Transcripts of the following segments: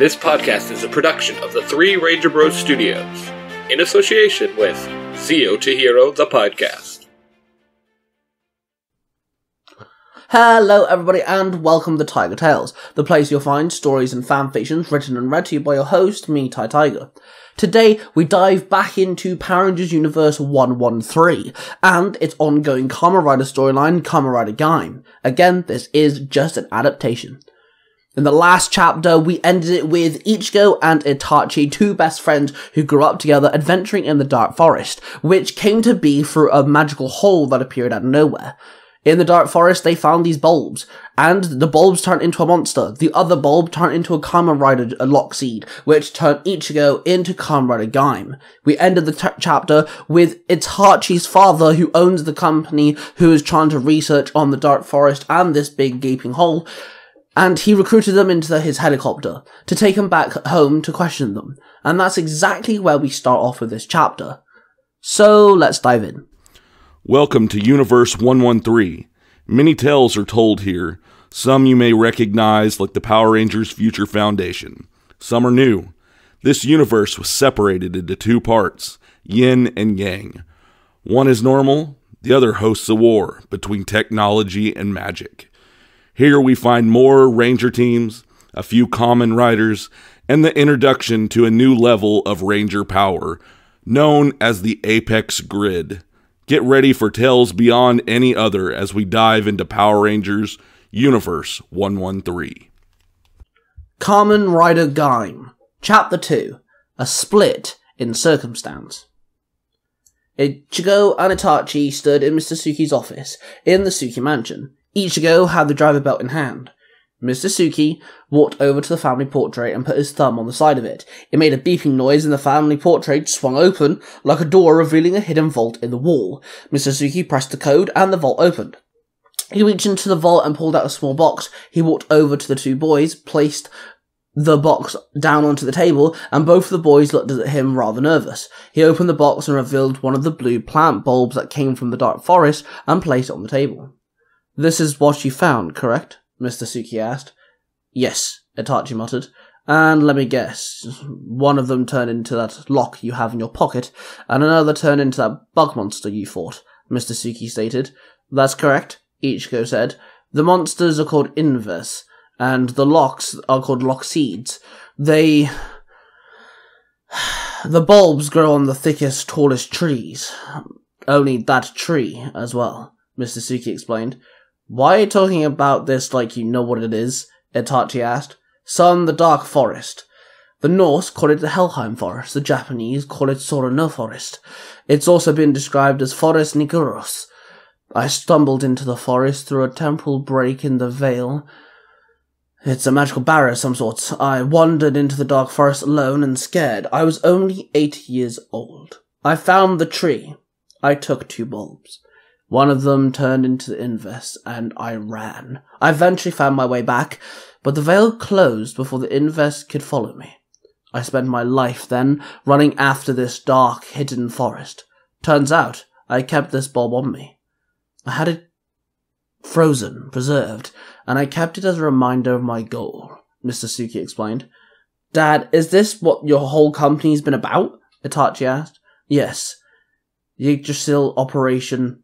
This podcast is a production of the Three Ranger Bros Studios, in association with Zio to Hero, the podcast. Hello everybody and welcome to Tiger Tales, the place you'll find stories and fanfictions written and read to you by your host, me, Tai Tiger. Today, we dive back into Power Rangers Universe 113, and its ongoing Kamen Rider storyline, Kamen Rider Gaim. Again, this is just an adaptation. In the last chapter, we ended it with Ichigo and Itachi, two best friends who grew up together adventuring in the Dark Forest, which came to be through a magical hole that appeared out of nowhere. In the Dark Forest, they found these bulbs, and the bulbs turned into a monster. The other bulb turned into a Kamen Rider Lockseed, which turned Ichigo into Kamen Rider Gaim. We ended the chapter with Itachi's father, who owns the company, who is trying to research on the Dark Forest and this big gaping hole, and he recruited them into his helicopter to take them back home to question them. And that's exactly where we start off with this chapter. So, let's dive in. Welcome to Universe 113. Many tales are told here. Some you may recognize, like the Power Rangers Future Foundation. Some are new. This universe was separated into two parts, yin and yang. One is normal, the other hosts a war between technology and magic. Here we find more Ranger teams, a few Kamen Riders, and the introduction to a new level of Ranger power, known as the Apex Grid. Get ready for tales beyond any other as we dive into Power Rangers Universe 113. Kamen Rider Gaim, Chapter 2, A Split in Circumstance. Ichigo and Itachi stood in Mr. Suki's office in the Suki mansion. Ichigo had the driver belt in hand. Mr. Suki walked over to the family portrait and put his thumb on the side of it. It made a beeping noise and the family portrait swung open like a door revealing a hidden vault in the wall. Mr. Suki pressed the code and the vault opened. He reached into the vault and pulled out a small box. He walked over to the two boys, placed the box down onto the table, and both of the boys looked at him rather nervous. He opened the box and revealed one of the blue plant bulbs that came from the Dark Forest and placed it on the table. "This is what you found, correct?" Mr. Suki asked. "Yes," Itachi muttered. "And let me guess, one of them turned into that lock you have in your pocket, and another turned into that bug monster you fought," Mr. Suki stated. "That's correct," Ichigo said. "The monsters are called Inves, and the locks are called Lockseeds. The bulbs grow on the thickest, tallest trees. Only that tree as well," Mr. Suki explained. "Why are you talking about this like you know what it is?" Itachi asked. "Son, the Dark Forest. The Norse call it the Helheim Forest, the Japanese call it Sora no Forest. It's also been described as Forest Niguros. I stumbled into the forest through a temporal break in the veil. It's a magical barrier of some sort. I wandered into the Dark Forest alone and scared. I was only 8 years old. I found the tree. I took 2 bulbs. One of them turned into the Inves, and I ran. I eventually found my way back, but the veil closed before the Inves could follow me. I spent my life then running after this dark, hidden forest. Turns out, I kept this bulb on me. I had it frozen, preserved, and I kept it as a reminder of my goal," Mr. Suki explained. "Dad, is this what your whole company's been about?" Itachi asked. "Yes. The Yggdrasil operation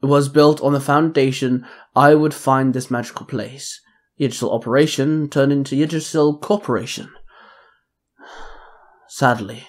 was built on the foundation I would find this magical place. Yggdrasil Operation turned into Yggdrasil Corporation. Sadly,"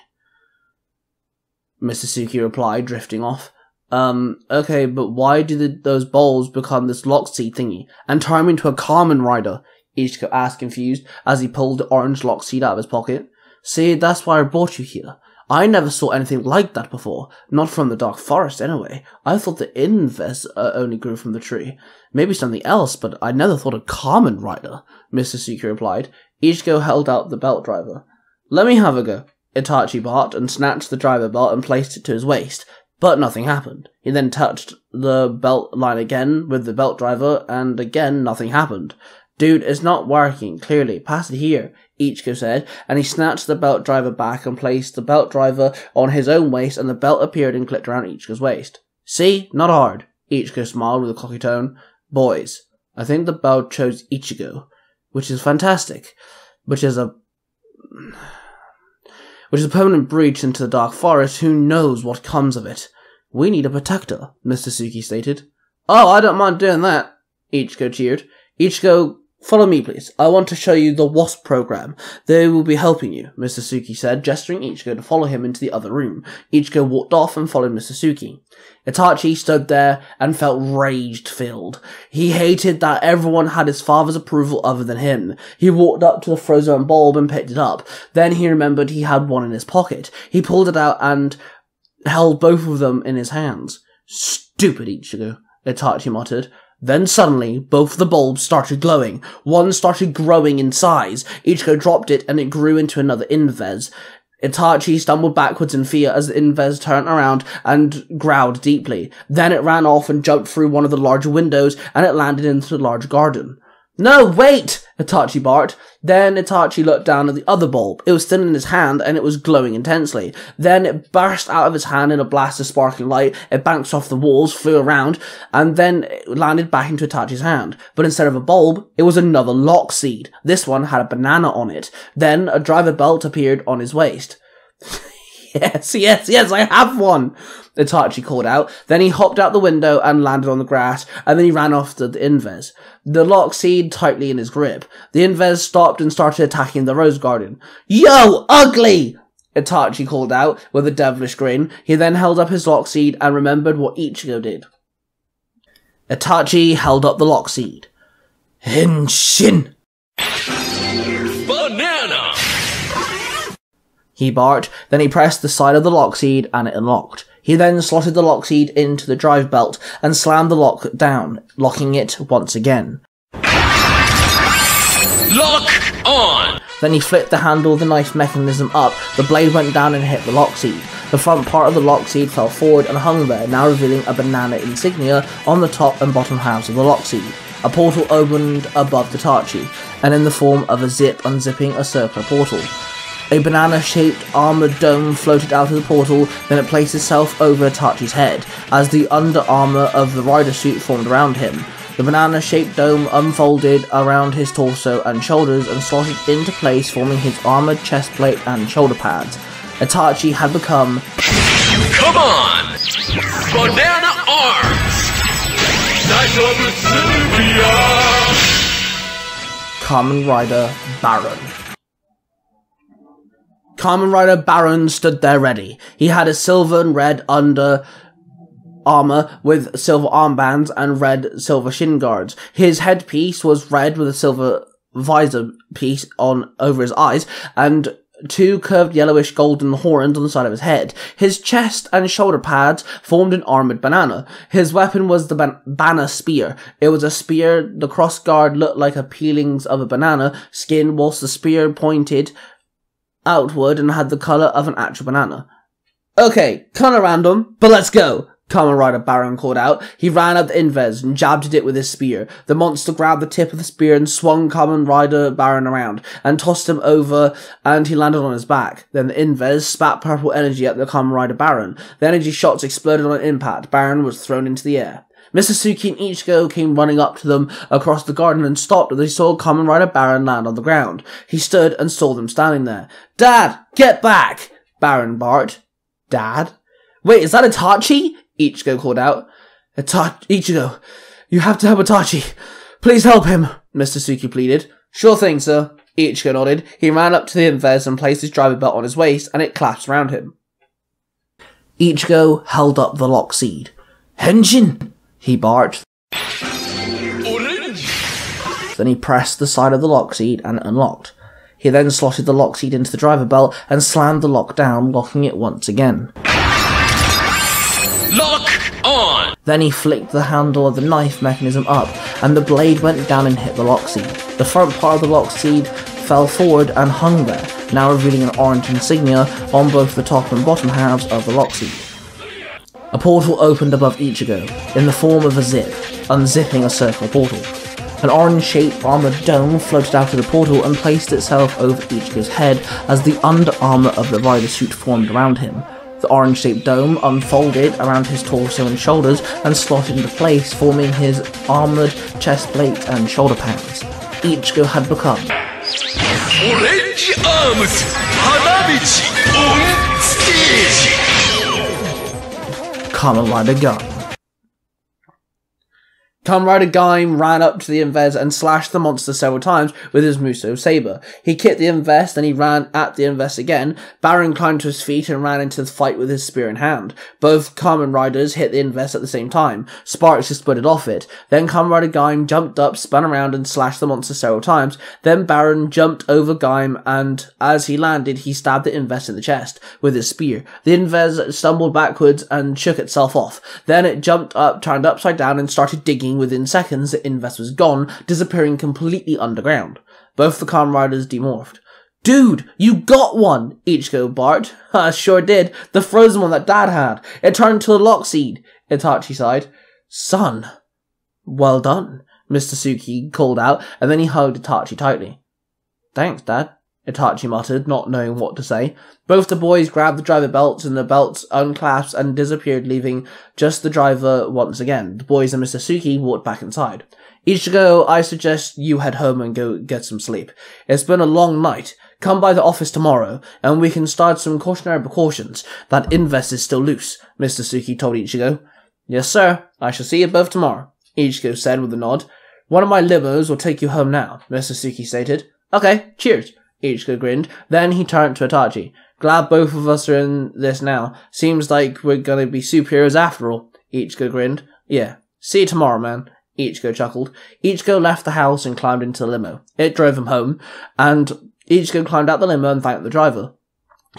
Mr. Suki replied, drifting off. Okay, but why did those bulbs become this Lockseed thingy and turn him into a Kamen Rider?" Ichigo asked, confused, as he pulled the orange Lockseed out of his pocket. "See, that's why I brought you here. I never saw anything like that before, not from the Dark Forest anyway. I thought the Inves only grew from the tree. Maybe something else, but I never thought a Kamen Rider," Mr. Suki replied. Ichigo held out the belt driver. "Let me have a go," Itachi barked and snatched the driver belt and placed it to his waist, but nothing happened. He then touched the belt line again with the belt driver, and again nothing happened. "Dude, it's not working, clearly. Pass it here," Ichigo said, and he snatched the belt driver back and placed the belt driver on his own waist, and the belt appeared and clicked around Ichigo's waist. "See? Not hard," Ichigo smiled with a cocky tone. "Boys, I think the belt chose Ichigo, which is fantastic. which is a permanent breach into the Dark Forest. Who knows what comes of it? We need a protector, Mr. Suki stated. Oh, I don't mind doing that, Ichigo cheered. Ichigo, follow me, please. I want to show you the WASP program. They will be helping you, Mr. Suki said, gesturing Ichigo to follow him into the other room. Ichigo walked off and followed Mr. Suki. Itachi stood there and felt rage-filled. He hated that everyone had his father's approval other than him. He walked up to the frozen bulb and picked it up. Then he remembered he had one in his pocket. He pulled it out and held both of them in his hands. Stupid Ichigo, Itachi muttered. Then suddenly, both the bulbs started glowing. One started growing in size. Ichigo dropped it and it grew into another Inves. Itachi stumbled backwards in fear as the Inves turned around and growled deeply. Then it ran off and jumped through one of the larger windows and it landed into the large garden. No, wait! Itachi barked. Then Itachi looked down at the other bulb. It was still in his hand and it was glowing intensely. Then it burst out of his hand in a blast of sparkling light. It bounced off the walls, flew around, and then it landed back into Itachi's hand. But instead of a bulb, it was another lock seed. This one had a banana on it. Then a driver belt appeared on his waist. Yes, I have one! Itachi called out. Then he hopped out the window and landed on the grass, and then he ran off to the Inves, the lock seed tightly in his grip. The Inves stopped and started attacking the rose garden. Yo, ugly! Itachi called out with a devilish grin. He then held up his lock seed and remembered what Ichigo did. Itachi held up the lock seed. Henshin! Banana! He barked, then he pressed the side of the lock seed and it unlocked. He then slotted the lock seed into the drive belt and slammed the lock down, locking it once again. Lock on! Then he flipped the handle of the knife mechanism up, the blade went down and hit the lock seed. The front part of the lock seed fell forward and hung there, now revealing a banana insignia on the top and bottom halves of the lock seed. A portal opened above Itachi, and in the form of a zip unzipping a circular portal. A banana-shaped armoured dome floated out of the portal, then it placed itself over Itachi's head, as the under-armour of the rider suit formed around him. The banana-shaped dome unfolded around his torso and shoulders and slotted into place, forming his armoured chest plate and shoulder pads. Itachi had become... Come on! Banana arms! Kamen Rider Baron. Kamen Rider Baron stood there ready. He had a silver and red under armor with silver armbands and red silver shin guards. His headpiece was red with a silver visor piece on over his eyes and two curved yellowish golden horns on the side of his head. His chest and shoulder pads formed an armored banana. His weapon was the banner spear. It was a spear. The cross guard looked like a peelings of a banana skin, whilst the spear pointed outward and had the colour of an actual banana. Okay, kinda random, but let's go, Kamen Rider Baron called out. He ran up the Inves and jabbed at it with his spear. The monster grabbed the tip of the spear and swung Kamen Rider Baron around and tossed him over, and he landed on his back. Then the Inves spat purple energy at the Kamen Rider Baron. The energy shots exploded on impact. Baron was thrown into the air. Mr. Suki and Ichigo came running up to them across the garden and stopped as they saw Kamen Rider Baron land on the ground. He stood and saw them standing there. Dad, get back! Baron barked. Dad? Wait, is that Itachi? Ichigo called out. Ichigo, you have to help Itachi. Please help him, Mr. Suki pleaded. Sure thing, sir. Ichigo nodded. He ran up to the Inves and placed his driver belt on his waist, and it clasped around him. Ichigo held up the lock seed. Henshin! He barked. Orange! Then he pressed the side of the lock seed and it unlocked. He then slotted the lock seed into the driver belt and slammed the lock down, locking it once again. Lock on! Then he flicked the handle of the knife mechanism up, and the blade went down and hit the lock seed. The front part of the lock seed fell forward and hung there, now revealing an orange insignia on both the top and bottom halves of the lock seed. A portal opened above Ichigo, in the form of a zip, unzipping a circular portal. An orange-shaped armoured dome floated out of the portal and placed itself over Ichigo's head as the under-armour of the rider suit formed around him. The orange-shaped dome unfolded around his torso and shoulders and slotted into place, forming his armoured chest plate and shoulder pads. Ichigo had become Orange Arms Hanamichi on stage. Kamen Rider Gaim. Kamen Rider Gaim ran up to the Inves and slashed the monster several times with his Muso saber. He kicked the Inves, then he ran at the Inves again. Baron climbed to his feet and ran into the fight with his spear in hand. Both Kamen Riders hit the Inves at the same time. Sparks exploded off it. Then Kamen Rider Gaim jumped up, spun around and slashed the monster several times. Then Baron jumped over Gaim and as he landed, he stabbed the Inves in the chest with his spear. The Inves stumbled backwards and shook itself off. Then it jumped up, turned upside down and started digging. Within seconds, the Inves was gone, disappearing completely underground. Both the Kamen Riders demorphed. Dude, you got one! Ichigo barked. I sure did. The frozen one that Dad had. It turned to a Lockseed. Itachi sighed. Son. Well done, Mr. Suki called out, and then he hugged Itachi tightly. Thanks, Dad, Itachi muttered, not knowing what to say. Both the boys grabbed the driver belts, and the belts unclasped and disappeared, leaving just the driver once again. The boys and Mr. Suki walked back inside. Ichigo, I suggest you head home and go get some sleep. It's been a long night. Come by the office tomorrow, and we can start some cautionary precautions. That Inves is still loose, Mr. Suki told Ichigo. Yes, sir. I shall see you both tomorrow, Ichigo said with a nod. One of my limos will take you home now, Mr. Suki stated. Okay, cheers. Ichigo grinned. Then he turned to Itachi. Glad both of us are in this now. Seems like we're gonna be superheroes after all. Ichigo grinned. Yeah. See you tomorrow, man. Ichigo chuckled. Ichigo left the house and climbed into the limo. It drove him home, and Ichigo climbed out the limo and thanked the driver.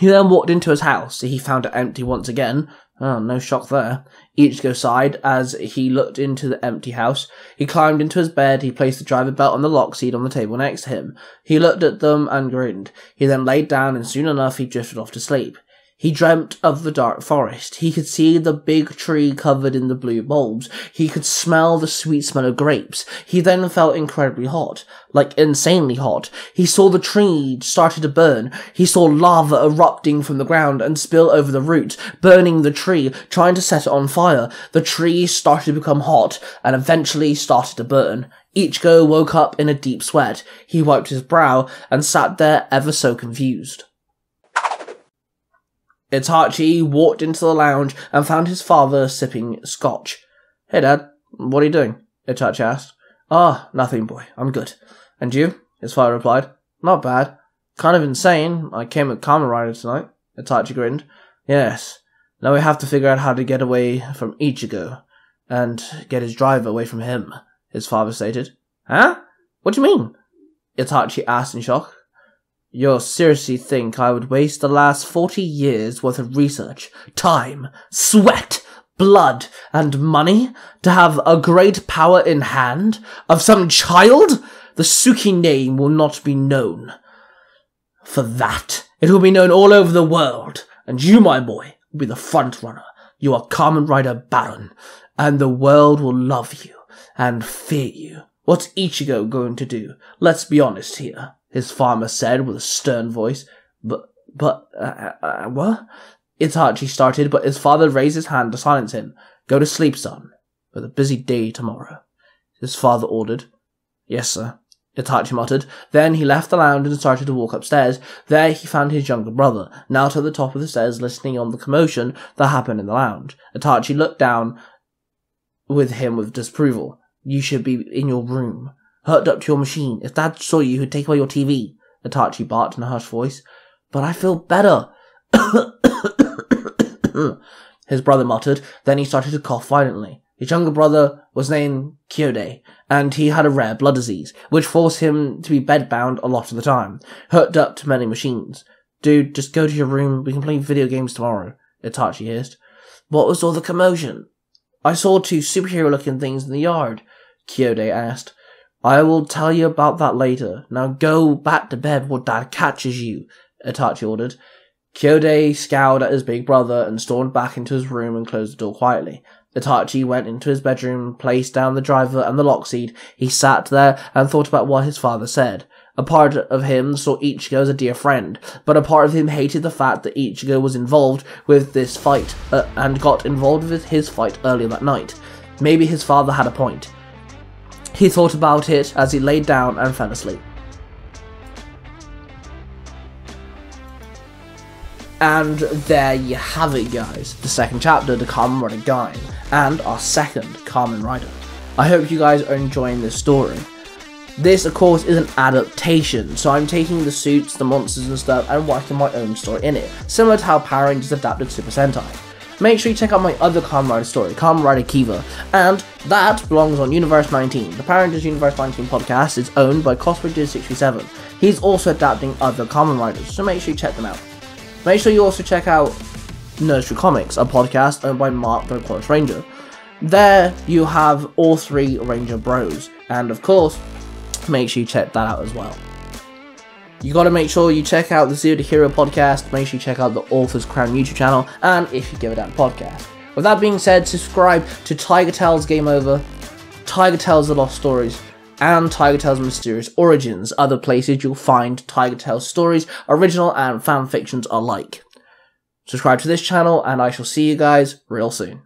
He then walked into his house. He found it empty once again. Oh, no shock there. Ichigo sighed as he looked into the empty house. He climbed into his bed. He placed the driver belt on the lock seat on the table next to him. He looked at them and grinned. He then laid down and soon enough he drifted off to sleep. He dreamt of the dark forest. He could see the big tree covered in the blue bulbs. He could smell the sweet smell of grapes. He then felt incredibly hot, like insanely hot. He saw the tree started to burn. He saw lava erupting from the ground and spill over the roots, burning the tree, trying to set it on fire. The tree started to become hot and eventually started to burn. Ichigo woke up in a deep sweat. He wiped his brow and sat there ever so confused. Itachi walked into the lounge and found his father sipping scotch. Hey, Dad, what are you doing? Itachi asked. Ah, nothing, boy. I'm good. And you? His father replied. Not bad. Kind of insane. I came with Kamen Rider tonight. Itachi grinned. Yes. Now we have to figure out how to get away from Ichigo and get his driver away from him, his father stated. Huh? What do you mean? Itachi asked in shock. You seriously think I would waste the last 40 years worth of research, time, sweat, blood, and money to have a great power in hand of some child? The Suki name will not be known. For that, it will be known all over the world, and you, my boy, will be the front runner. You are Kamen Rider Baron, and the world will love you and fear you. What's Ichigo going to do? Let's be honest here, his farmer said with a stern voice. What? Itachi started, but his father raised his hand to silence him. Go to sleep, son. We have a busy day tomorrow, his father ordered. Yes, sir, Itachi muttered. Then he left the lounge and started to walk upstairs. There he found his younger brother, now at the top of the stairs, listening on the commotion that happened in the lounge. Itachi looked down with him with disapproval. You should be in your room, hooked up to your machine. If Dad saw you, he'd take away your TV, Itachi barked in a hushed voice. But I feel better, his brother muttered. Then he started to cough violently. His younger brother was named Kyode, and he had a rare blood disease, which forced him to be bedbound a lot of the time, hooked up to many machines. Dude, just go to your room. We can play video games tomorrow, Itachi hissed. What was all the commotion? I saw two superhero-looking things in the yard, Kyode asked. I will tell you about that later. Now go back to bed before Dad catches you, Itachi ordered. Kyode scowled at his big brother and stormed back into his room and closed the door quietly. Itachi went into his bedroom, placed down the driver and the lock seat. He sat there and thought about what his father said. A part of him saw Ichigo as a dear friend, but a part of him hated the fact that Ichigo was involved with this fight, and got involved with his fight earlier that night. Maybe his father had a point. He thought about it as he laid down and fell asleep. And there you have it, guys. The second chapter, the Kamen Rider Gaim, and our second Kamen Rider. I hope you guys are enjoying this story. This, of course, is an adaptation, so I'm taking the suits, the monsters and stuff, and writing my own story in it, similar to how Power Rangers adapted Super Sentai. Make sure you check out my other Kamen Rider story, Kamen Rider Kiva, and that belongs on Universe 19. The Power Rangers Universe 19 podcast is owned by Cosplayer67. He's also adapting other Kamen Riders, so make sure you check them out. Make sure you also check out Nursery Comics, a podcast owned by Mark the Close Ranger. There you have all three Ranger Bros, and of course, make sure you check that out as well. You gotta make sure you check out the Zero to Hero podcast, make sure you check out the Author's Crown YouTube channel, and If You Give a Damn podcast. With that being said, subscribe to Tiger Tales Game Over, Tiger Tales The Lost Stories, and Tiger Tales Mysterious Origins, other places you'll find Tiger Tales stories, original and fanfictions alike. Subscribe to this channel, and I shall see you guys real soon.